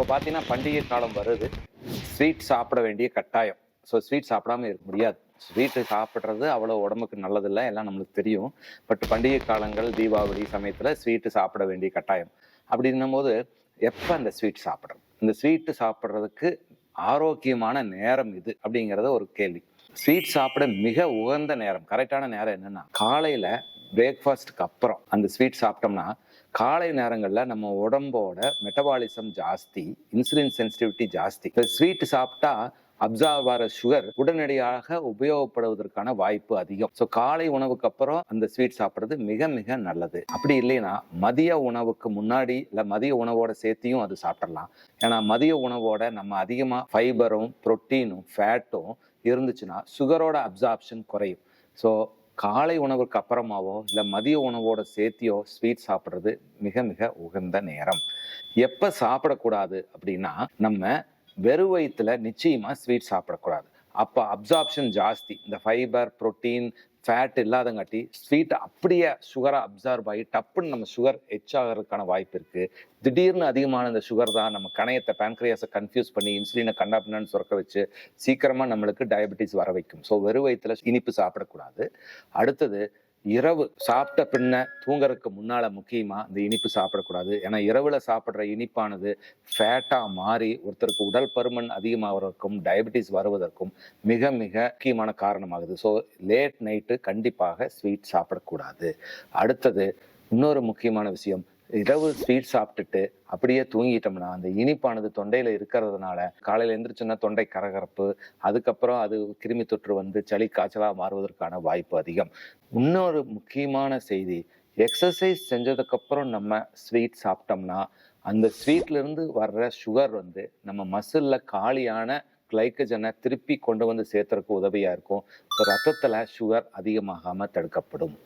இப்போ பார்த்தீங்கன்னா பண்டிகை காலம் வருது, ஸ்வீட் சாப்பிட வேண்டிய கட்டாயம். ஸோ ஸ்வீட் சாப்பிடாம இருக்க முடியாது. ஸ்வீட்டு சாப்பிட்றது அவ்வளோ உடம்புக்கு நல்லதில்லை, எல்லாம் நம்மளுக்கு தெரியும். பட் பண்டிகை காலங்கள், தீபாவளி சமயத்தில் ஸ்வீட்டு சாப்பிட வேண்டிய கட்டாயம். அப்படின்னும் போது எப்போ அந்த ஸ்வீட் சாப்பிட்றது? இந்த ஸ்வீட்டு சாப்பிட்றதுக்கு ஆரோக்கியமான நேரம் இது அப்படிங்கிறத ஒரு கேள்வி. ஸ்வீட் சாப்பிட மிக உகந்த நேரம், கரெக்டான நேரம் என்னன்னா, காலையில பிரேக்ஃபாஸ்ட்டுக்கு அப்புறம் அந்த ஸ்வீட் சாப்பிட்டோம்னா, காலை நேரங்களில் நம்ம உடம்போட மெட்டபாலிசம் ஜாஸ்தி, இன்சுலின் சென்சிட்டிவிட்டி ஜாஸ்தி. இப்போ ஸ்வீட் சாப்பிட்டா அப்சார்வ் ஆகிற சுகர் உடனடியாக உபயோகப்படுவதற்கான வாய்ப்பு அதிகம். ஸோ காலை உணவுக்கு அப்புறம் அந்த ஸ்வீட் சாப்பிட்றது மிக மிக நல்லது. அப்படி இல்லைன்னா மதிய உணவுக்கு முன்னாடி இல்லை மதிய உணவோட சேர்த்தியும் அது சாப்பிடலாம். ஏன்னா மதிய உணவோட நம்ம அதிகமாக ஃபைபரும் புரோட்டீனும் ஃபேட்டும் இருந்துச்சுன்னா சுகரோட அப்சார்ப்ஷன் குறையும். ஸோ காலை உணவுக்கு அப்புறமாவோ இல்லை மதிய உணவோட சேர்த்தியோ ஸ்வீட் சாப்பிட்றது மிக மிக உகந்த நேரம். எப்போ சாப்பிடக்கூடாது அப்படின்னா, நம்ம வெறும் வயிற்றுல நிச்சயமா ஸ்வீட் சாப்பிடக்கூடாது. அப்போ அப்சார்ப்ஷன் ஜாஸ்தி, இந்த ஃபைபர் புரோட்டீன் ஃபேட் இல்லாதங்காட்டி ஸ்வீட் அப்படியே சுகராக அப்சார்ப் ஆகி டப்புன்னு நம்ம சுகர் ஆகிறதுக்கான வாய்ப்பு இருக்குது. திடீர்னு அதிகமான இந்த சுகர் தான் நம்ம கணையத்தை பேன்க்ரியாஸை கன்ஃபியூஸ் பண்ணி இன்சுலினை கண்டாபின்னு சுரக்க வச்சு சீக்கிரமாக நம்மளுக்கு டயபெட்டிஸ் வர வைக்கும். ஸோ வெறும் வயிற்றுல இனிப்பு சாப்பிடக்கூடாது. அடுத்தது, இரவு சாப்பிட்ட பின்ன தூங்குறதுக்கு முன்னால முக்கியமா இந்த இனிப்பு சாப்பிடக்கூடாது. ஏன்னா இரவுல சாப்பிட்ற இனிப்பானது ஃபேட்டா மாறி ஒருத்தருக்கு உடல் பருமன் அதிகமாகிறதுக்கும் டயபெட்டிஸ் வருவதற்கும் மிக மிக முக்கியமான காரணமாகுது. ஸோ லேட் நைட்டு கண்டிப்பாக ஸ்வீட் சாப்பிடக்கூடாது. அடுத்தது, இன்னொரு முக்கியமான விஷயம், இரவு ஸ்வீட் சாப்பிட்டுட்டு அப்படியே தூங்கிட்டோம்னா அந்த இனிப்பானது தொண்டையில இருக்கிறதுனால காலையில எந்திரிச்சோன்னா தொண்டை கரகரப்பு, அதுக்கப்புறம் அது கிருமி தொற்று வந்து சளி காய்ச்சலாக மாறுவதற்கான வாய்ப்பு அதிகம். இன்னொரு முக்கியமான செய்தி, எக்ஸசைஸ் செஞ்சதுக்கப்புறம் நம்ம ஸ்வீட் சாப்பிட்டோம்னா அந்த ஸ்வீட்ல இருந்து வர்ற சுகர் வந்து நம்ம மசில்ல காலியான கிளைக்கஜனை திருப்பி கொண்டு வந்து சேர்த்துறதுக்கு உதவியா இருக்கும். ஸோ ரத்தத்துல சுகர் அதிகமாகாம தடுக்கப்படும்.